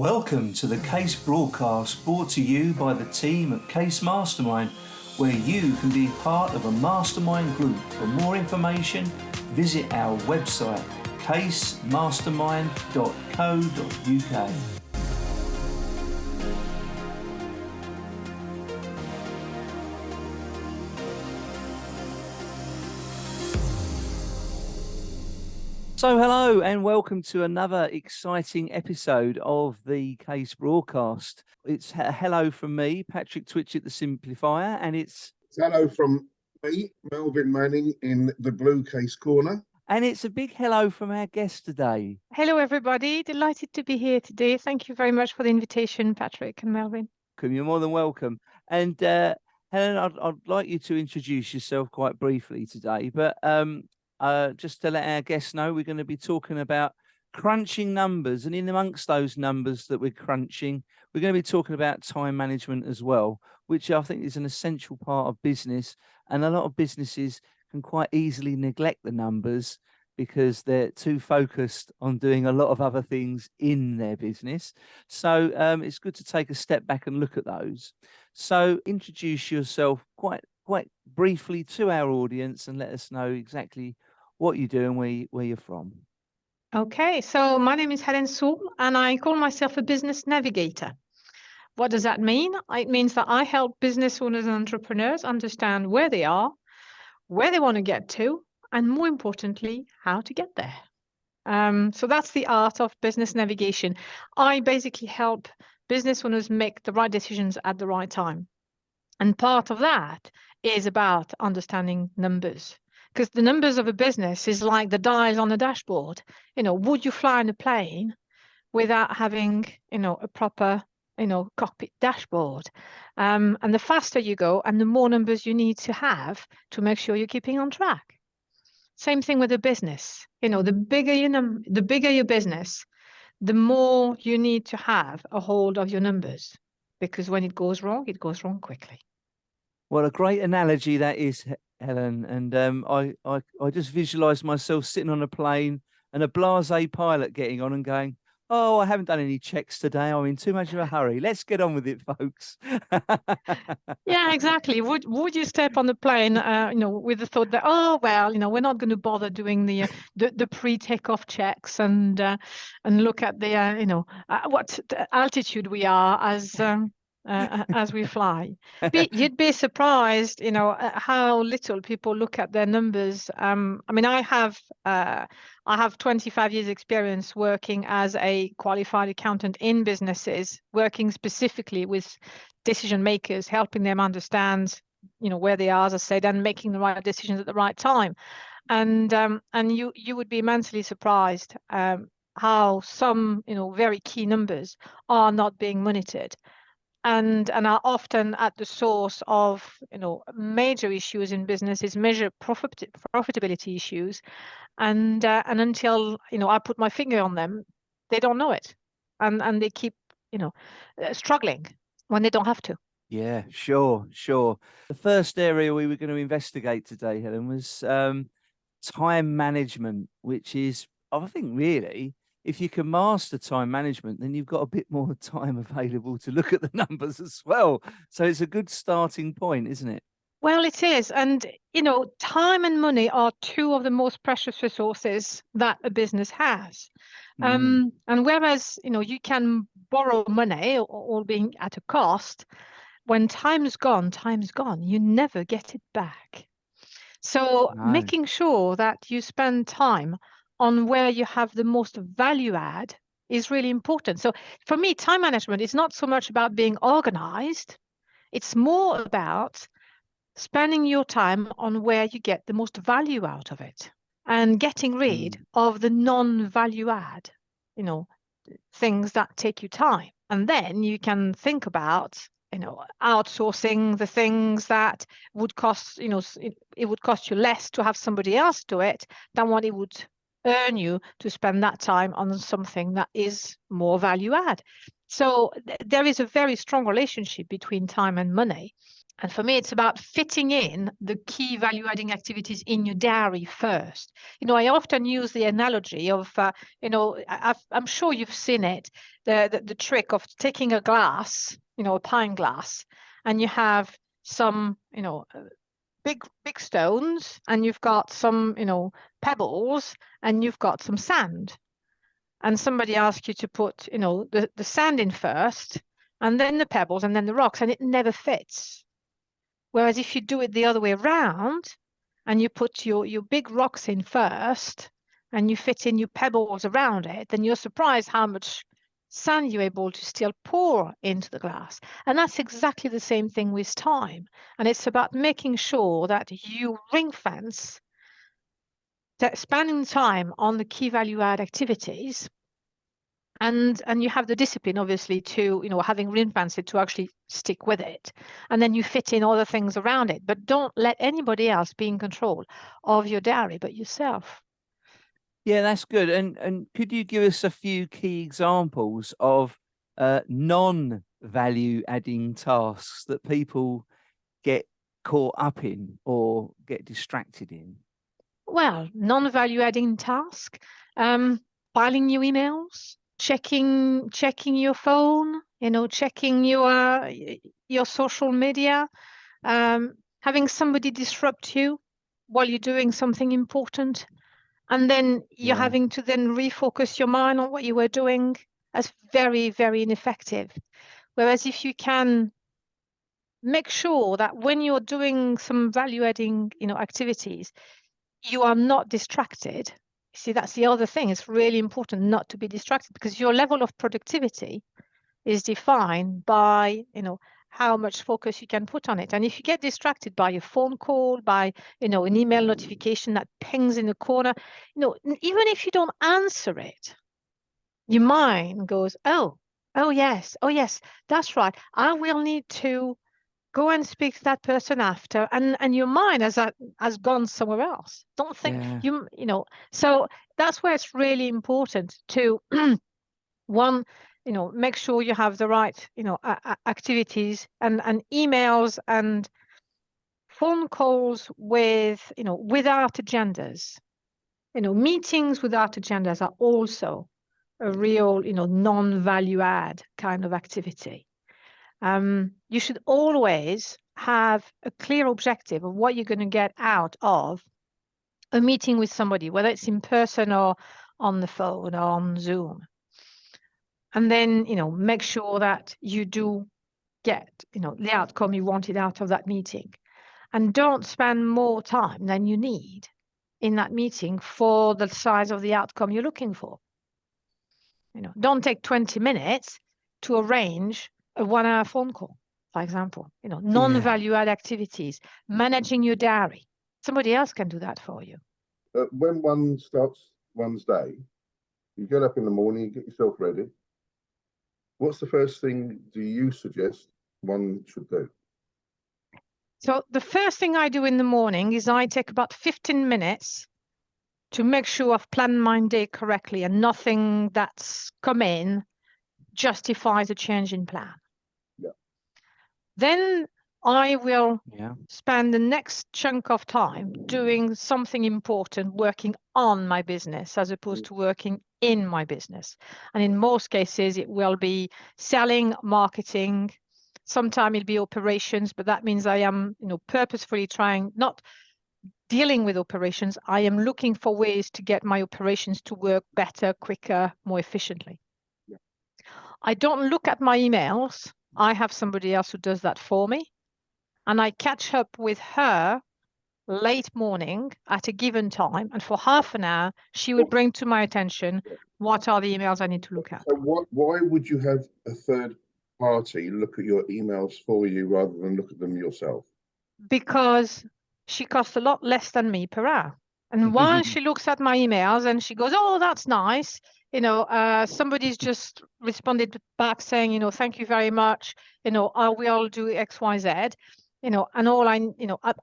Welcome to the Case broadcast brought to you by the team at CASEMastermind, where you can be part of a mastermind group. For more information, visit our website casemastermind.co.uk. So hello and welcome to another exciting episode of the Case broadcast. It's hello from me, Patrick Twitchett, the Simplifier, and it's hello from me, Melvin Manning, in the blue case corner. And it's a big hello from our guest today. Hello, everybody. Delighted to be here today. Thank you very much for the invitation, Patrick and Melvin. You're more than welcome. And Helen, I'd like you to introduce yourself quite briefly today, but just to let our guests know, we're going to be talking about crunching numbers, and in amongst those numbers that we're crunching, we're going to be talking about time management as well, which I think is an essential part of business. And a lot of businesses can quite easily neglect the numbers because they're too focused on doing a lot of other things in their business. So it's good to take a step back and look at those. So introduce yourself quite briefly to our audience and let us know exactly what you do and where you're from. Okay, so my name is Helene Sewell and I call myself a business navigator. What does that mean? It means that I help business owners and entrepreneurs understand where they are, where they want to get to, and more importantly, how to get there. So that's the art of business navigation. I basically help business owners make the right decisions at the right time. And part of that is about understanding numbers, because the numbers of a business is like the dials on a dashboard. Would you fly in a plane without having, a proper, cockpit dashboard? And the faster you go and the more numbers you need to have to make sure you're keeping on track. Same thing with a business. The bigger your business, the more you need to have a hold of your numbers, because when it goes wrong quickly. Well, a great analogy that is, Helen. And I just visualize myself sitting on a plane and a blasé pilot getting on and going, "Oh, I haven't done any checks today. I'm in too much of a hurry. Let's get on with it, folks." Yeah, exactly. Would you step on the plane, with the thought that, oh well, we're not going to bother doing the pre-takeoff checks and look at the what altitude we are as we fly. You'd be surprised, how little people look at their numbers. I mean, I have 25 years experience working as a qualified accountant in businesses, working specifically with decision makers, helping them understand, where they are, as I said, and making the right decisions at the right time. And you would be immensely surprised how some, very key numbers are not being monitored. And are often at the source of major issues in businesses, major profitability issues, and until I put my finger on them, they don't know it, and they keep struggling when they don't have to. Yeah, sure. The first area we were going to investigate today, Helen, was time management, which is, I think, really, if you can master time management, then you've got a bit more time available to look at the numbers as well. So it's a good starting point, isn't it? Well, it is. And, time and money are two of the most precious resources that a business has. And whereas, you can borrow money, all being at a cost, when time's gone, you never get it back. So making sure that you spend time on where you have the most value add is really important. So for me, time management is not so much about being organized. It's more about spending your time on where you get the most value out of it and getting rid of the non-value add, things that take you time. And then you can think about, outsourcing the things that would cost, it would cost you less to have somebody else do it than what it would earn you to spend that time on something that is more value add. So there is a very strong relationship between time and money. And for me, it's about fitting in the key value-adding activities in your diary first. I often use the analogy of, I'm sure you've seen it, the trick of taking a glass, a pint glass, and you have some, big stones, and you've got some, pebbles, and you've got some sand. And somebody asks you to put, the sand in first, and then the pebbles, and then the rocks, and it never fits. Whereas if you do it the other way around and you put your big rocks in first and you fit in your pebbles around it, then you're surprised how much sand you're able to still pour into the glass. And that's exactly the same thing with time. And it's about making sure that you ring fence that spending time on the key value add activities, and you have the discipline, obviously, to, having ring-fenced it, to actually stick with it. And then you fit in other things around it. But don't let anybody else be in control of your diary but yourself. Yeah, that's good. And could you give us a few key examples of non-value adding tasks that people get caught up in or get distracted in? Well, non-value adding task, filing new emails, checking your phone, checking your social media, having somebody disrupt you while you're doing something important, and then you're having to then refocus your mind on what you were doing. That's very, very ineffective. Whereas if you can make sure that when you're doing some value adding, activities, you are not distracted. See, that's the other thing. It's really important not to be distracted, because your level of productivity is defined by, how much focus you can put on it. And if you get distracted by a phone call, by, an email notification that pings in the corner, even if you don't answer it, your mind goes, oh yes, that's right. I will need to go and speak to that person after, and your mind has gone somewhere else. Don't think so that's where it's really important to one, make sure you have the right, activities and emails and phone calls with, without agendas. Meetings without agendas are also a real, non-value add kind of activity. You should always have a clear objective of what you're going to get out of a meeting with somebody, whether it's in person or on the phone or on Zoom. And then, make sure that you do get, the outcome you wanted out of that meeting. And don't spend more time than you need in that meeting for the size of the outcome you're looking for. Don't take 20 minutes to arrange a 1-hour phone call, for example. Non-value add activities, managing your diary. Somebody else can do that for you. When one starts one's day, you get up in the morning, you get yourself ready. What's the first thing do you suggest one should do? So the first thing I do in the morning is I take about 15 minutes to make sure I've planned my day correctly and nothing that's come in justifies a change in plan. Yeah. Then I will spend the next chunk of time doing something important, working on my business as opposed to working in my business. And in most cases, it will be selling, marketing. Sometimes it'll be operations, but that means I am, purposefully trying, not dealing with operations. I am looking for ways to get my operations to work better, quicker, more efficiently. Yeah. I don't look at my emails. I have somebody else who does that for me. And I catch up with her late morning at a given time. And for half an hour, she would bring to my attention what are the emails I need to look at. So why would you have a third party look at your emails for you rather than look at them yourself? Because she costs a lot less than me per hour. And while she looks at my emails and she goes, oh, that's nice. Somebody's just responded back saying, thank you very much. I will do X, Y, Z. And all I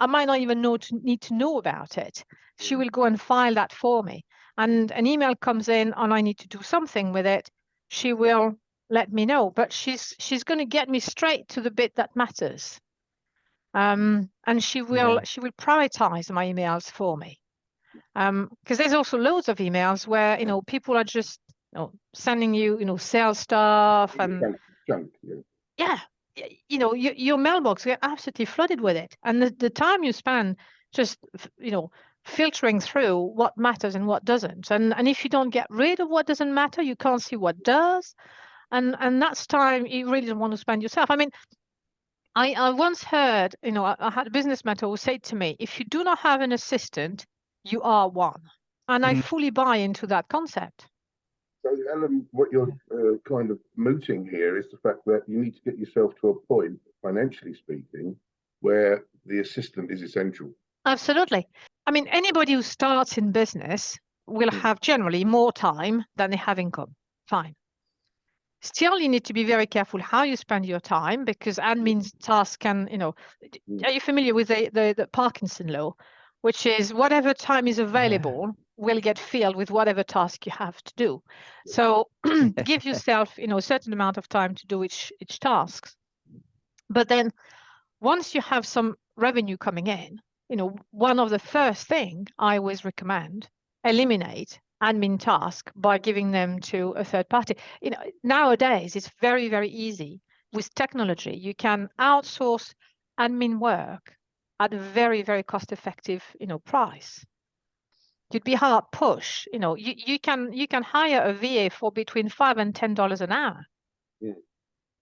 might not even need to know about it. She will go and file that for me. And an email comes in and I need to do something with it. She will let me know, but she's going to get me straight to the bit that matters. And she will prioritize my emails for me. Because there's also loads of emails where people are just sending you sales stuff and junk. Your mailbox get absolutely flooded with it, and the time you spend just filtering through what matters and what doesn't, and if you don't get rid of what doesn't matter, you can't see what does, and that's time you really don't want to spend yourself. I mean, I once heard, I had a business mentor who said to me, if you do not have an assistant, you are one. And I fully buy into that concept. So, Ellen, what you're kind of mooting here is the fact that you need to get yourself to a point, financially speaking, where the assistant is essential. Absolutely. I mean, anybody who starts in business will have generally more time than they have income. Fine. Still, you need to be very careful how you spend your time, because admin tasks can, are you familiar with the Parkinson law, which is whatever time is available will get filled with whatever task you have to do. So give yourself, a certain amount of time to do each task. But then once you have some revenue coming in, one of the first thing I always recommend, eliminate admin task by giving them to a third party. Nowadays it's very, very easy with technology. You can outsource admin work at a very, very cost effective price. You'd be hard pushed. You can hire a VA for between $5 and $10 an hour.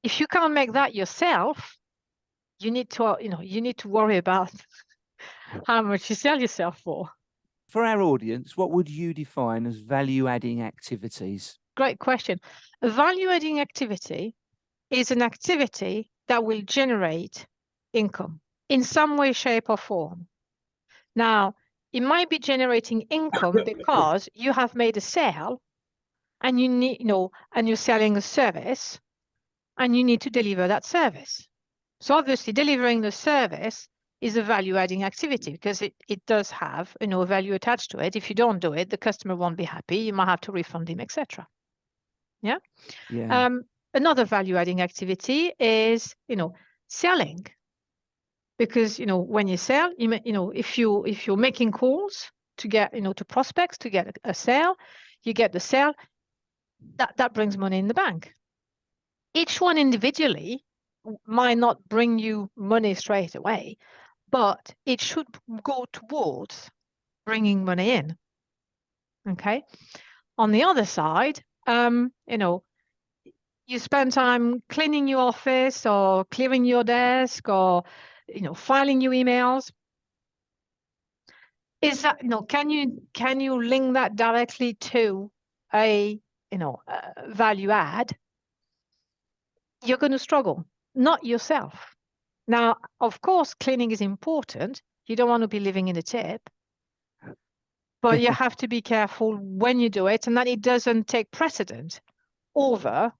If you can't make that yourself, you need to worry about how much you sell yourself for. For our audience, what would you define as value-adding activities? Great question. A value-adding activity is an activity that will generate income in some way, shape, or form. Now, it might be generating income because you have made a sale and and you're selling a service and you need to deliver that service. So obviously delivering the service is a value-adding activity because it does have a value attached to it. If you don't do it, the customer won't be happy. You might have to refund him, etc. Yeah. Another value-adding activity is selling, because when you sell, if you're making calls to get to prospects to get a sale, you get the sale. That brings money in the bank. Each one individually might not bring you money straight away, but it should go towards bringing money in. Okay. On the other side, you spend time cleaning your office or clearing your desk or filing your emails. Is that can you link that directly to a value add? You're going to struggle, not yourself. Now, of course, cleaning is important. You don't want to be living in a tip, but you have to be careful when you do it and that it doesn't take precedent over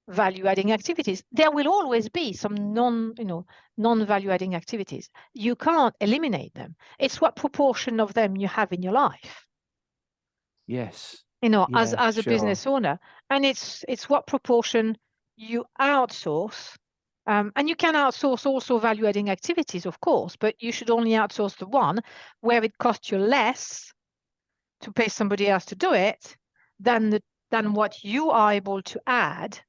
value-adding activities. There will always be some non-value-adding activities. You can't eliminate them. It's what proportion of them you have in your life. Yes. As a business owner, and it's what proportion you outsource. And you can outsource also value-adding activities, of course, but you should only outsource the one where it costs you less to pay somebody else to do it than what you are able to add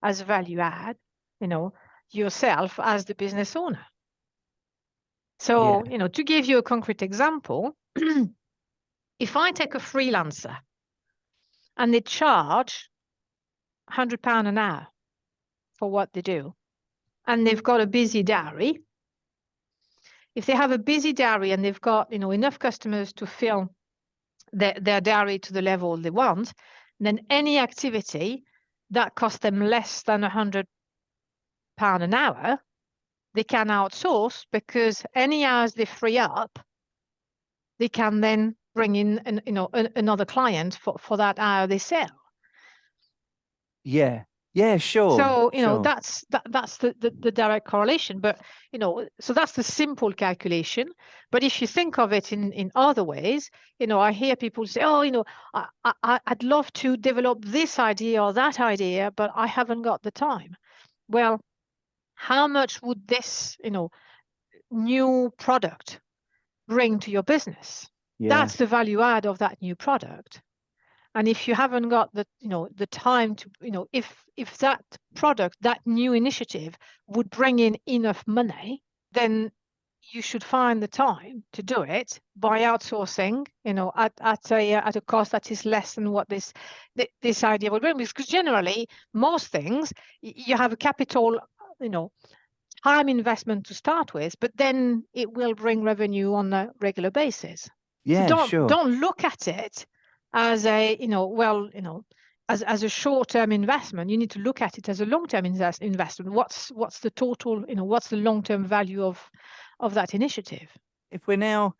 as value add, yourself as the business owner. So, to give you a concrete example, if I take a freelancer and they charge £100 an hour for what they do, and they've got a busy diary, if they have a busy diary and they've got enough customers to fill their diary to the level they want, then any activity that costs them less than £100 an hour, they can outsource, because any hours they free up, they can then bring in another client for that hour they sell. Yeah, sure. So sure. that's the direct correlation. But so that's the simple calculation. But if you think of it in other ways, I hear people say, oh, I'd love to develop this idea or that idea, but I haven't got the time. Well, how much would this new product bring to your business? Yeah. That's the value add of that new product. And if you haven't got the, the time to, if that product, that new initiative would bring in enough money, then you should find the time to do it by outsourcing, at a cost that is less than what this idea would bring. Because generally, most things, you have a capital, time investment to start with, but then it will bring revenue on a regular basis. Yeah, So don't look at it as a, as a short-term investment. You need to look at it as a long-term investment. What's the total, what's the long-term value of that initiative? If we're now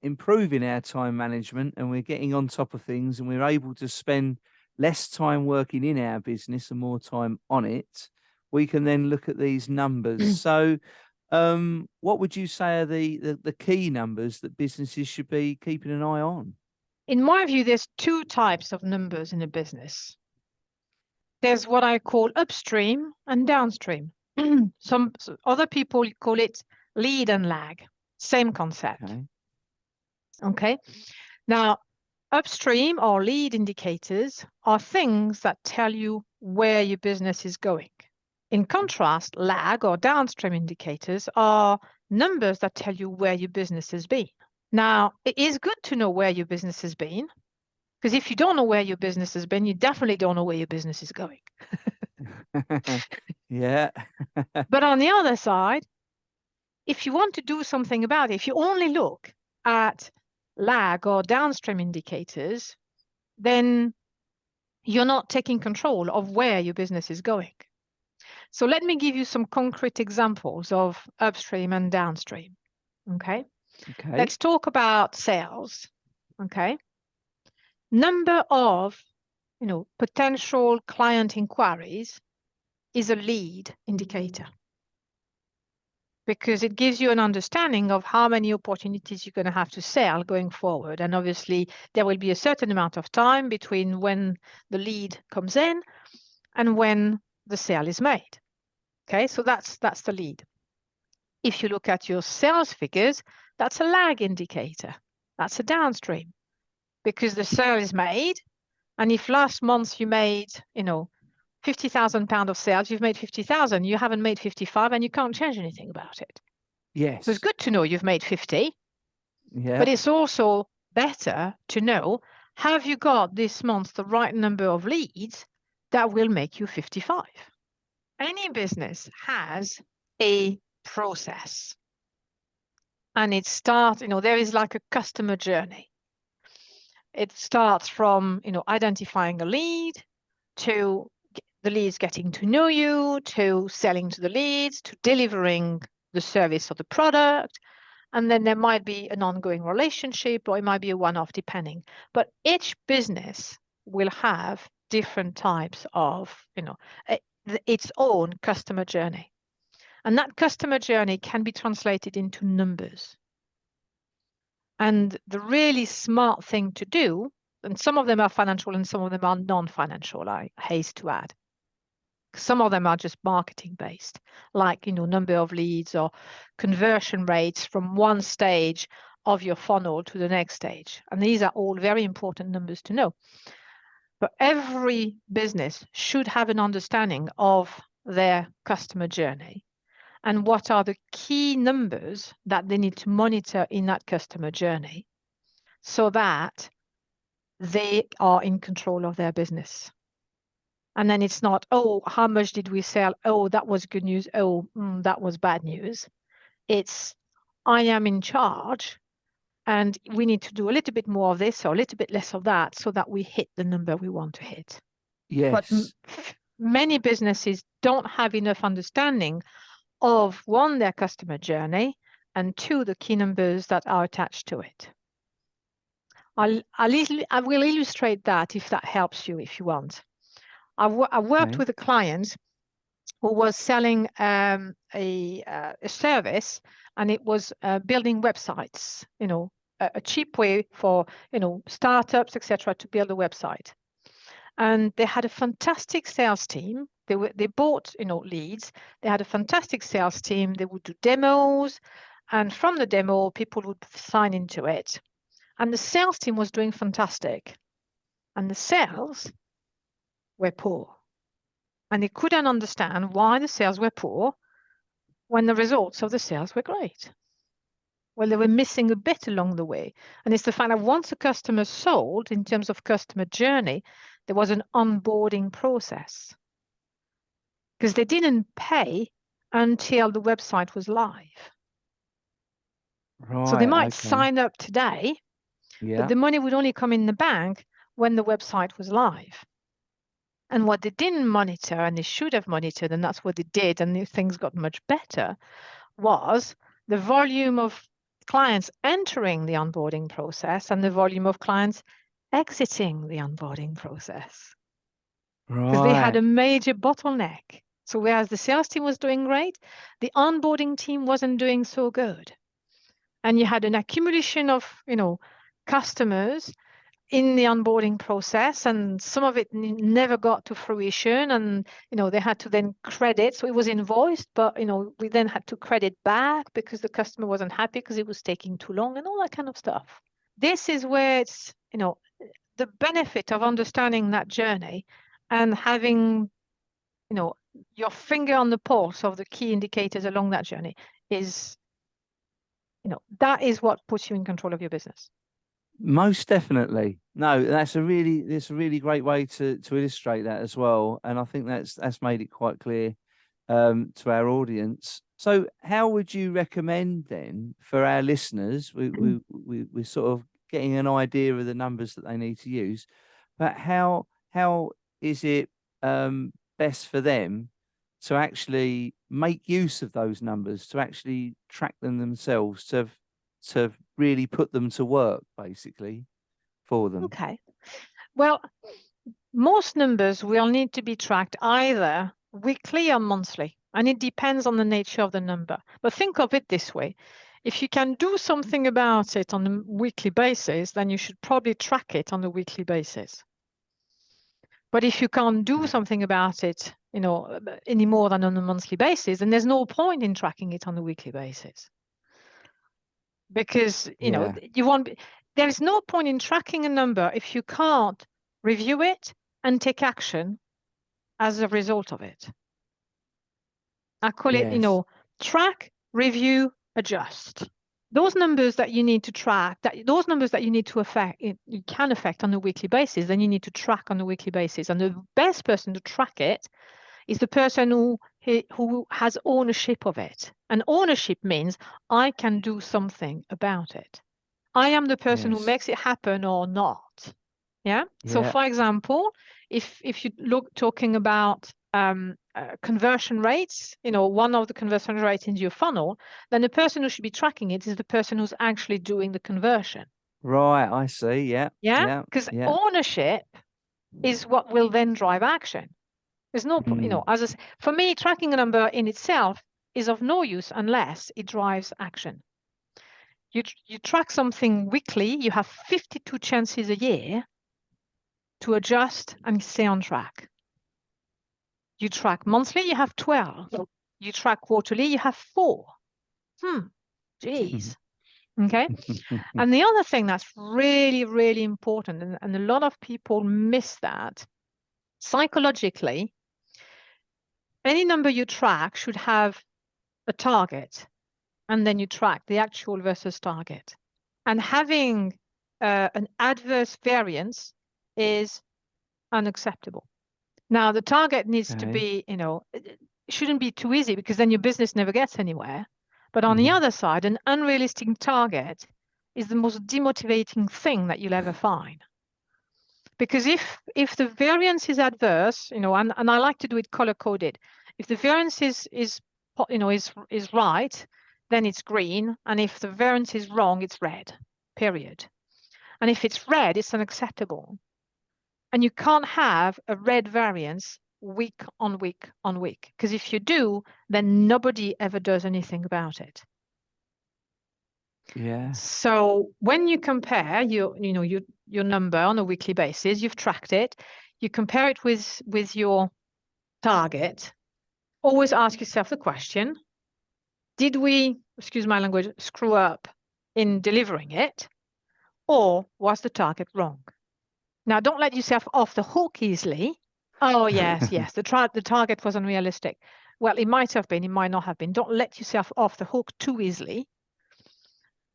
improving our time management and we're getting on top of things and we're able to spend less time working in our business and more time on it, we can then look at these numbers. So what would you say are the key numbers that businesses should be keeping an eye on? In my view, there's two types of numbers in a business. There's what I call upstream and downstream. Some other people call it lead and lag. Same concept. Okay. Now, upstream or lead indicators are things that tell you where your business is going. In contrast, lag or downstream indicators are numbers that tell you where your business has been. Now, it is good to know where your business has been, because if you don't know where your business has been, you definitely don't know where your business is going. Yeah. But on the other side, if you want to do something about it, if you only look at lag or downstream indicators, then you're not taking control of where your business is going. So let me give you some concrete examples of upstream and downstream. Okay. Let's talk about sales. Okay. Number of, potential client inquiries is a lead indicator, because it gives you an understanding of how many opportunities you're going to have to sell going forward. And obviously, there will be a certain amount of time between when the lead comes in and when the sale is made. Okay, so that's the lead. If you look at your sales figures, that's a lag indicator. That's a downstream, because the sale is made. And if last month you made, £50,000 of sales, you've made 50,000, you haven't made 55, and you can't change anything about it. Yes. So it's good to know you've made 50. Yeah. But it's also better to know, have you got this month the right number of leads that will make you 55? Any business has a process. And it starts, there is like a customer journey. It starts from, identifying a lead, to the leads getting to know you, to selling to the leads, to delivering the service or the product. And then there might be an ongoing relationship, or it might be a one-off, depending. But each business will have different types of, its own customer journey. And that customer journey can be translated into numbers. And the really smart thing to do, and some of them are financial and some of them are non-financial, I haste to add. Some of them are just marketing based, like, number of leads or conversion rates from one stage of your funnel to the next stage. And these are all very important numbers to know. But every business should have an understanding of their customer journey and what are the key numbers that they need to monitor in that customer journey, so that they are in control of their business. And then it's not, oh, how much did we sell? Oh, that was good news. Oh, that was bad news. It's, I am in charge and we need to do a little bit more of this or a little bit less of that, so that we hit the number we want to hit. Yes. But many businesses don't have enough understanding of, one, their customer journey, and two, the key numbers that are attached to it. I will illustrate that, if that helps you, if you want. I worked with a client who was selling a service, and it was building websites, a cheap way for, startups, etc., to build a website. and they had a fantastic sales team. They bought, leads. They had a fantastic sales team. They would do demos, and from the demo, people would sign into it. And the sales team was doing fantastic, and the sales were poor. And they couldn't understand why the sales were poor when the results of the sales were great. Well, they were missing a bit along the way. And it's the fact that once a customer sold, in terms of customer journey, there was an onboarding process. Because they didn't pay until the website was live. Right. So they might okay. sign up today, Yeah. but the money would only come in the bank when the website was live. And what they didn't monitor, and they should have monitored, and that's what they did, and things got much better, was the volume of clients entering the onboarding process and the volume of clients exiting the onboarding process. Because they had Right. a major bottleneck. So whereas the sales team was doing great, the onboarding team wasn't doing so good. And you had an accumulation of, customers in the onboarding process, and some of it never got to fruition, and they had to then credit. So it was invoiced, but we then had to credit back because the customer wasn't happy because it was taking too long and all that kind of stuff. This is where it's the benefit of understanding that journey and having your finger on the pulse of the key indicators along that journey is that is what puts you in control of your business. Most definitely. No, that's a really great way to illustrate that as well. And I think that's made it quite clear to our audience. So how would you recommend then for our listeners, we're sort of getting an idea of the numbers that they need to use, but how is it best for them to actually make use of those numbers, to actually track them themselves, to really put them to work, basically, for them? Okay. Well, most numbers will need to be tracked either weekly or monthly, and it depends on the nature of the number. But think of it this way. If you can do something about it on a weekly basis, then you should probably track it on a weekly basis. But if you can't do something about it, any more than on a monthly basis, then there's no point in tracking it on a weekly basis. Because, there is no point in tracking a number if you can't review it and take action as a result of it. I call it, track, review, adjust. Those numbers that you need to track, those numbers that you need to affect, you can affect on a weekly basis, then you need to track on a weekly basis. And the best person to track it is the person who has ownership of it. And ownership means I can do something about it. I am the person who makes it happen or not. Yeah. So for example, if you talking about conversion rates, one of the conversion rates into your funnel, then the person who should be tracking it is the person who's actually doing the conversion. Right, I see. Yeah. Because ownership is what will then drive action. There's no, for me, tracking a number in itself is of no use unless it drives action. You track something weekly, you have 52 chances a year to adjust and stay on track. You track monthly, you have 12. You track quarterly, you have 4. Geez. Okay. And the other thing that's really, really important, and a lot of people miss that, psychologically, any number you track should have a target, and then you track the actual versus target. And having an adverse variance is unacceptable. Now, the target needs to be, it shouldn't be too easy because then your business never gets anywhere. But on the other side, an unrealistic target is the most demotivating thing that you'll ever find. Because if the variance is adverse, and I like to do it color-coded, if the variance is right, then it's green. And if the variance is wrong, it's red, period. And if it's red, it's unacceptable. And you can't have a red variance week on week on week, because if you do, then nobody ever does anything about it. Yeah. So when you compare your number on a weekly basis, you've tracked it, you compare it with your target, always ask yourself the question, did we, excuse my language, screw up in delivering it, or was the target wrong? Now, don't let yourself off the hook easily. Oh, yes, the target was unrealistic. Well, it might have been, it might not have been. Don't let yourself off the hook too easily,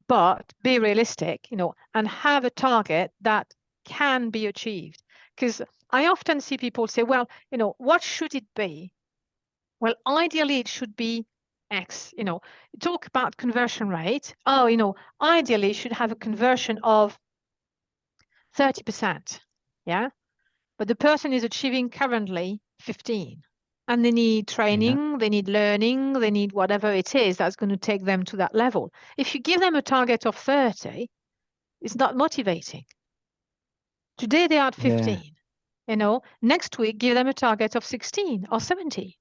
but be realistic, and have a target that can be achieved. Because I often see people say, well, what should it be? Well, ideally, it should be X. Talk about conversion rate. Oh, ideally, you should have a conversion of 30%. Yeah. But the person is achieving currently 15. And they need training, they need learning, they need whatever it is that's going to take them to that level. If you give them a target of 30, it's not motivating. Today they are at 15. Next week, give them a target of 16 or 17.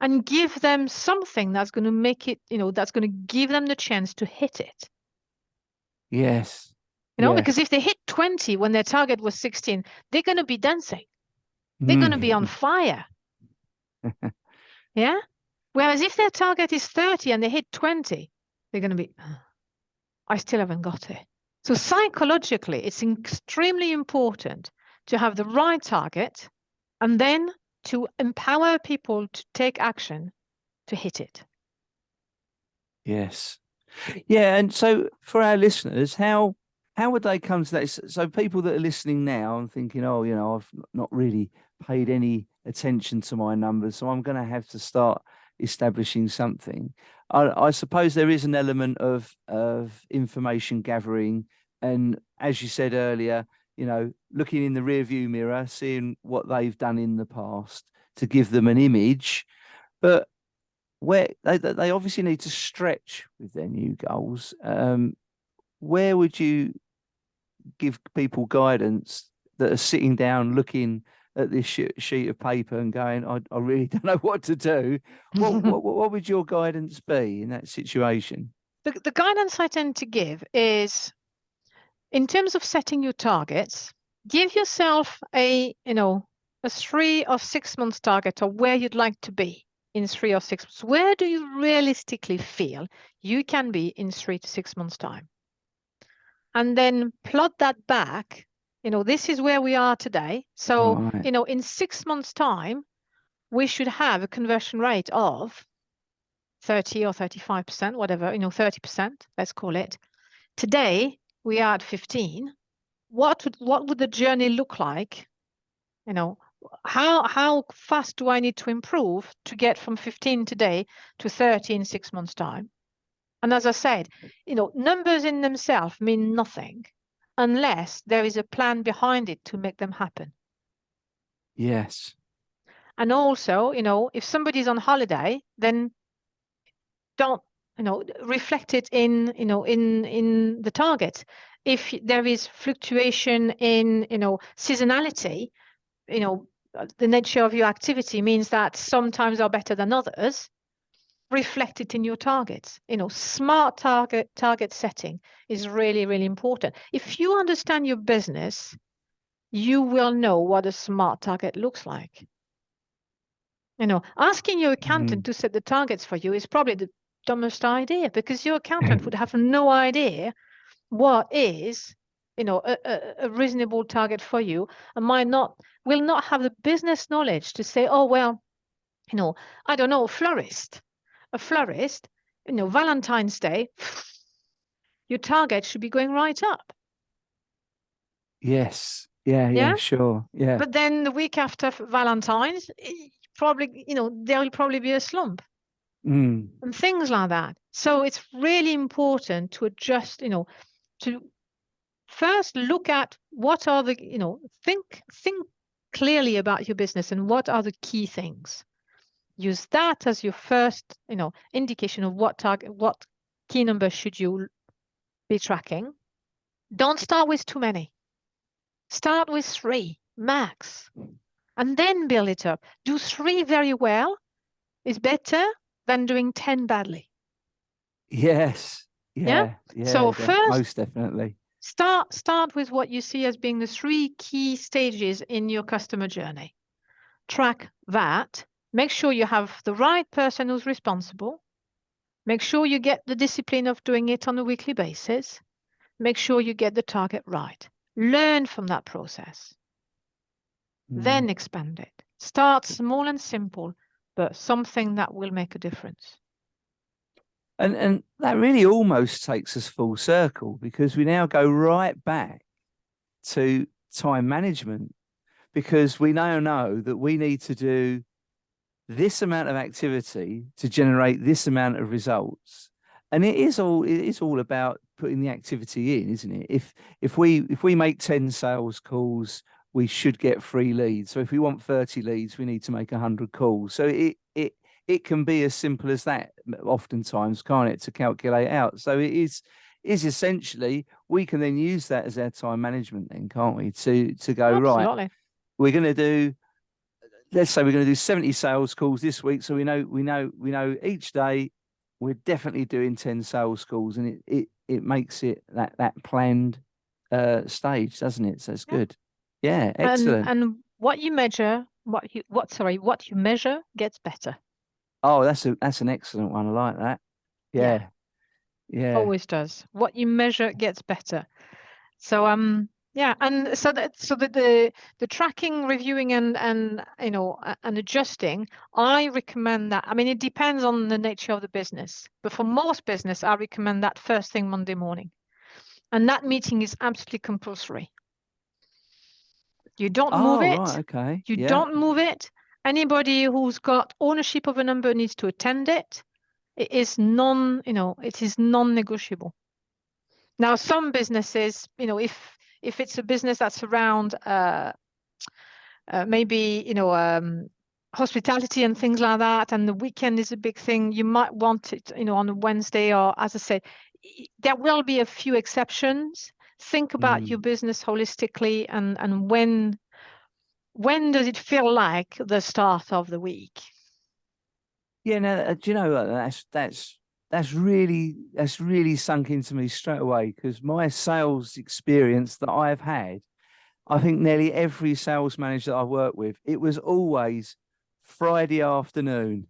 And give them something that's going to make it, that's going to give them the chance to hit it. Yes. Because if they hit 20 when their target was 16, they're going to be dancing. They're going to be on fire. Yeah. Whereas if their target is 30 and they hit 20, they're going to be, I still haven't got it. So psychologically, it's extremely important to have the right target and then to empower people to take action to hit it. Yes. Yeah. And so for our listeners, how would they come to that? So people that are listening now and thinking, oh, I've not really paid any attention to my numbers, so I'm going to have to start establishing something. I suppose there is an element of information gathering. And as you said earlier, looking in the rearview mirror, seeing what they've done in the past to give them an image, but where they obviously need to stretch with their new goals. Where would you give people guidance that are sitting down looking at this sheet of paper and going, I really don't know what to do? What would your guidance be in that situation? The guidance I tend to give is, in terms of setting your targets, give yourself a 3 or 6 months target of where you'd like to be in 3 or 6 months. Where do you realistically feel you can be in 3 to 6 months' time? And then plot that back. This is where we are today. So, Right. In 6 months' time, we should have a conversion rate of 30 or 35%, whatever, 30%, let's call it. Today, we are at 15. What would the journey look like? How fast do I need to improve to get from 15 today to 30 in 6 months' time? And as I said, numbers in themselves mean nothing unless there is a plan behind it to make them happen. Yes. And also, if somebody's on holiday, then don't, reflect it in the target. If there is fluctuation in, seasonality, the nature of your activity means that sometimes are better than others. Reflect it in your targets. Smart target setting is really, really important. If you understand your business, you will know what a smart target looks like. Asking your accountant to set the targets for you is probably the dumbest idea, because your accountant would have no idea what is, a reasonable target for you, and will not have the business knowledge to say, oh, well, I don't know, a florist, Valentine's Day, your target should be going right up. Yes. Yeah, sure. Yeah. But then the week after Valentine's, probably, there will probably be a slump. And things like that. So it's really important to adjust, to first look at what are the, think clearly about your business and what are the key things. Use that as your first, indication of what key numbers should you be tracking. Don't start with too many. Start with 3 max, and then build it up. Do 3 very well is better than doing 10 badly. Yes. Yeah. So first, most definitely. Start with what you see as being the 3 key stages in your customer journey. Track that. Make sure you have the right person who's responsible. Make sure you get the discipline of doing it on a weekly basis. Make sure you get the target right. Learn from that process. Then expand it. Start small and simple, but something that will make a difference. And that really almost takes us full circle, because we now go right back to time management, because we now know that we need to do this amount of activity to generate this amount of results. And it is all about putting the activity in, isn't it? If we make 10 sales calls, we should get 3 leads. So if we want 30 leads, we need to make 100 calls. So it can be as simple as that oftentimes, can't it, to calculate out. So it is essentially, we can then use that as our time management then, can't we, to go, Absolutely. right, we're going to do, let's say we're going to do 70 sales calls this week. So we know each day we're definitely doing 10 sales calls, and it makes it that planned stage, doesn't it? So it's good. Yeah, excellent. And what you measure, what you measure gets better. Oh, that's an excellent one. I like that. Yeah. Always does. What you measure gets better. So yeah, and so the tracking, reviewing, and adjusting, I recommend that. I mean, it depends on the nature of the business, but for most business, I recommend that first thing Monday morning, and that meeting is absolutely compulsory. You don't move it. Right, okay. You don't move it. Anybody who's got ownership of a number needs to attend it. It is non-negotiable. Now, some businesses, if it's a business that's around maybe hospitality and things like that, and the weekend is a big thing, you might want it on a Wednesday, or, as I said, there will be a few exceptions. Think about your business holistically, and when does it feel like the start of the week? Yeah, no, do you know what? That's really sunk into me straight away, because my sales experience that I've had, I think nearly every sales manager that I work with, it was always Friday afternoon.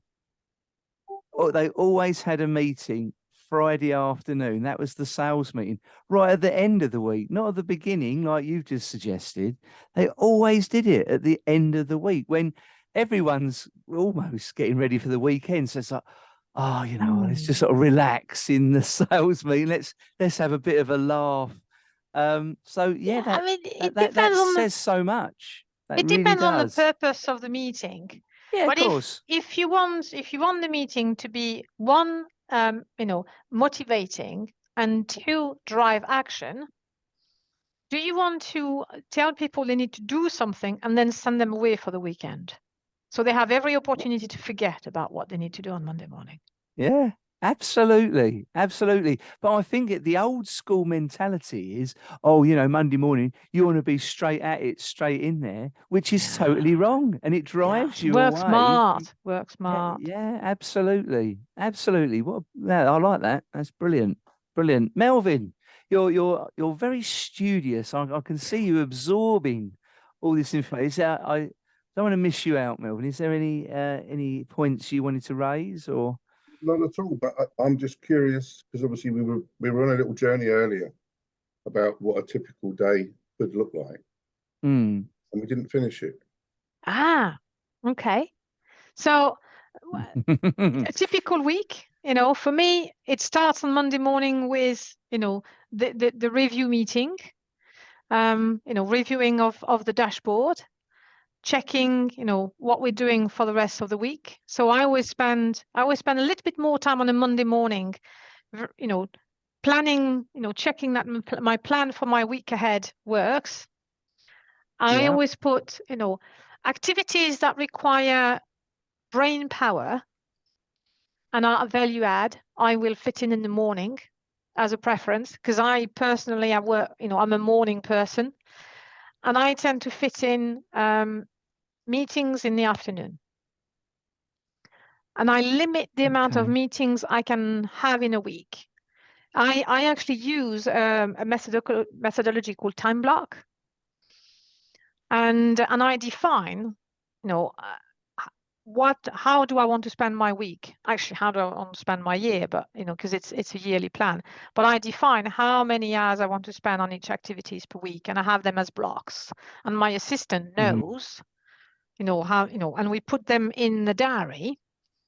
Or they always had a meeting Friday afternoon. That was the sales meeting, right at the end of the week, not at the beginning, like you've just suggested. They always did it at the end of the week, when everyone's almost getting ready for the weekend. So it's like, let's just sort of relax in the sales meeting. Let's have a bit of a laugh. So yeah, that says so much. That it really depends on the does. purpose of the meeting. Yeah, but of course. if you want the meeting to be, one, motivating, and 2, drive action, do you want to tell people they need to do something and then send them away for the weekend, so they have every opportunity to forget about what they need to do on Monday morning? Yeah, absolutely. But I think the old school mentality is, Monday morning, you want to be straight at it, straight in there, which is totally wrong. And it drives you Work away. smart. Yeah, absolutely. I like that. That's brilliant. Melvin, you're very studious. I can see you absorbing all this information. I don't want to miss you out, Melvin. Is there any points you wanted to raise, or? Not at all, but I'm just curious, because obviously we were on a little journey earlier about what a typical day could look like, and we didn't finish it. Okay. So a typical week, for me, it starts on Monday morning with the review meeting, reviewing of the dashboard, checking what we're doing for the rest of the week. So I always spend a little bit more time on a Monday morning, planning, checking that my plan for my week ahead works. I always put activities that require brain power and are value add, I will fit in the morning as a preference, because I personally, I'm a morning person, and I tend to fit in meetings in the afternoon. And I limit the amount of meetings I can have in a week. I actually use a methodology called time block, and I define, how do I want to spend my week? Actually, how do I want to spend my year? But because it's a yearly plan. But I define how many hours I want to spend on each activities per week, and I have them as blocks. And my assistant knows, and we put them in the diary.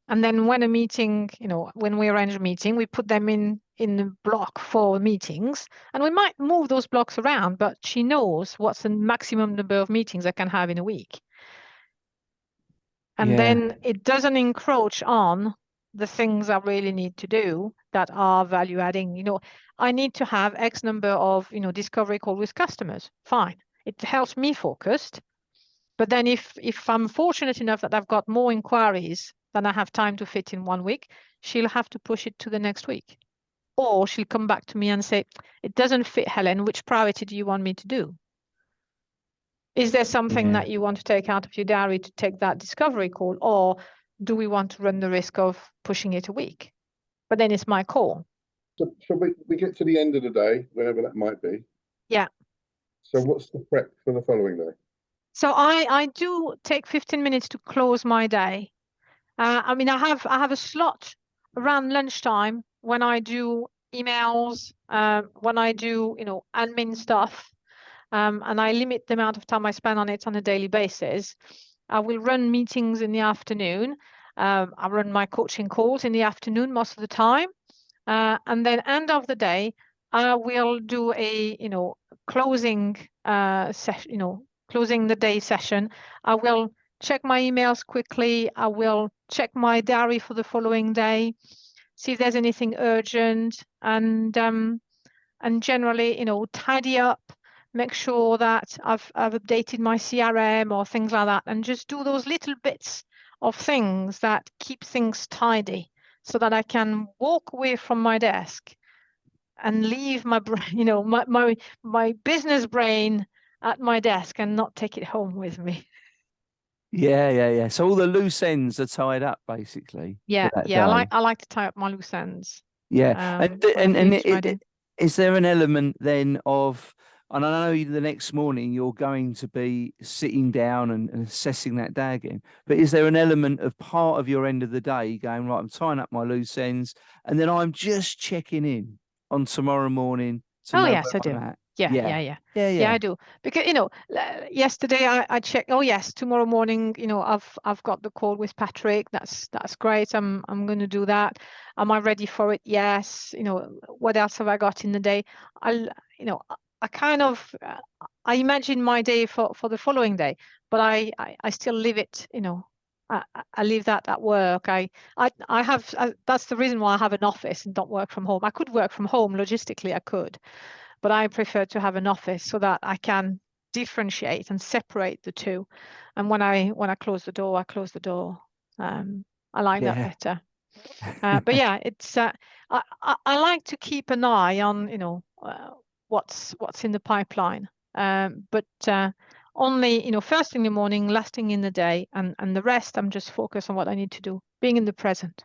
And then when a meeting, when we arrange a meeting, we put them in the block for meetings, and we might move those blocks around, but she knows what's the maximum number of meetings I can have in a week. And then it doesn't encroach on the things I really need to do that are value adding. I need to have X number of, discovery call with customers. Fine. It helps me focused. But then if I'm fortunate enough that I've got more inquiries than I have time to fit in 1 week, she'll have to push it to the next week. Or she'll come back to me and say, it doesn't fit, Helen. Which priority do you want me to do? Is there something that you want to take out of your diary to take that discovery call? Or do we want to run the risk of pushing it a week? But then it's my call. So we get to the end of the day, whenever that might be. Yeah. So what's the prep for the following day? So I do take 15 minutes to close my day. I have a slot around lunchtime when I do emails, when I do, admin stuff. And I limit the amount of time I spend on it on a daily basis. I will run meetings in the afternoon. I run my coaching calls in the afternoon most of the time. And then end of the day, I will do a, closing session, closing the day session. I will check my emails quickly. I will check my diary for the following day, see if there's anything urgent, and generally, tidy up. Make sure that I've updated my CRM or things like that, and just do those little bits of things that keep things tidy, so that I can walk away from my desk and leave my brain, my business brain at my desk and not take it home with me. Yeah. So all the loose ends are tied up, basically. Yeah. I like to tie up my loose ends. Yeah, is there an element then of? And I know the next morning you're going to be sitting down and assessing that day again. But is there an element of part of your end of the day going, right, I'm tying up my loose ends, and then I'm just checking in on tomorrow morning to know yes, I do. Yeah, I do. Because, yesterday I checked, oh yes, tomorrow morning, I've got the call with Patrick. That's great. I'm going to do that. Am I ready for it? Yes. What else have I got in the day? I imagine my day for the following day, but I still leave it, I leave that at work. I have, that's the reason why I have an office and don't work from home. I could work from home, logistically I could, but I prefer to have an office so that I can differentiate and separate the two. And when I close the door, I close the door. I like that better. But yeah, it's I like to keep an eye on, what's in the pipeline, but only first thing in the morning, last thing in the day, and the rest I'm just focused on what I need to do, being in the present.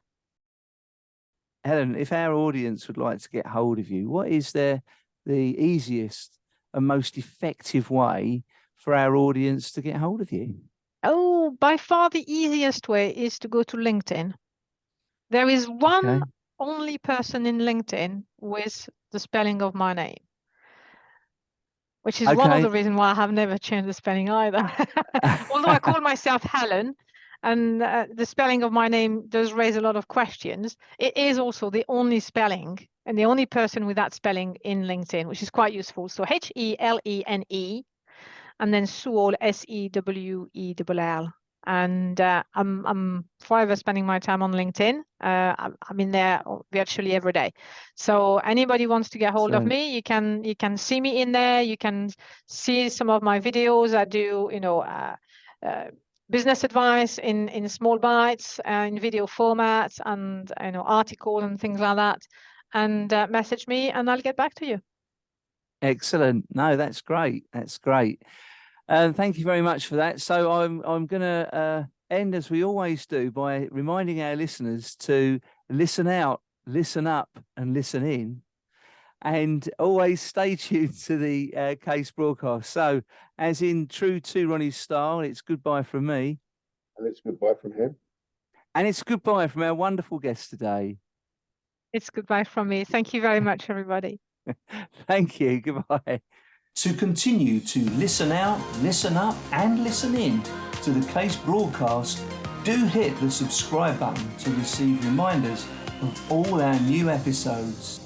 Helen, if our audience would like to get hold of you, what is the easiest and most effective way for our audience to get hold of you? Oh, by far the easiest way is to go to LinkedIn. There is one only person in LinkedIn with the spelling of my name, which is one of the reasons why I have never changed the spelling either. Although I call myself Helen, and the spelling of my name does raise a lot of questions, it is also the only spelling and the only person with that spelling in LinkedIn, which is quite useful. So Helene, and then Sewell, Sewell. And I'm forever spending my time on LinkedIn. I'm in there virtually every day. So anybody wants to get hold of me, you can see me in there. You can see some of my videos. I do, business advice in small bites, in video formats, and articles and things like that. And message me, and I'll get back to you. Excellent. No, that's great. That's great. Thank you very much for that. So I'm going to end, as we always do, by reminding our listeners to listen out, listen up, and listen in. and always stay tuned to the Case broadcast. So, as in true to Ronnie's style, it's goodbye from me. And it's goodbye from him. And it's goodbye from our wonderful guest today. It's goodbye from me. Thank you very much, everybody. Thank you. Goodbye. To continue to listen out, listen up, and listen in to the Case broadcast, do hit the subscribe button to receive reminders of all our new episodes.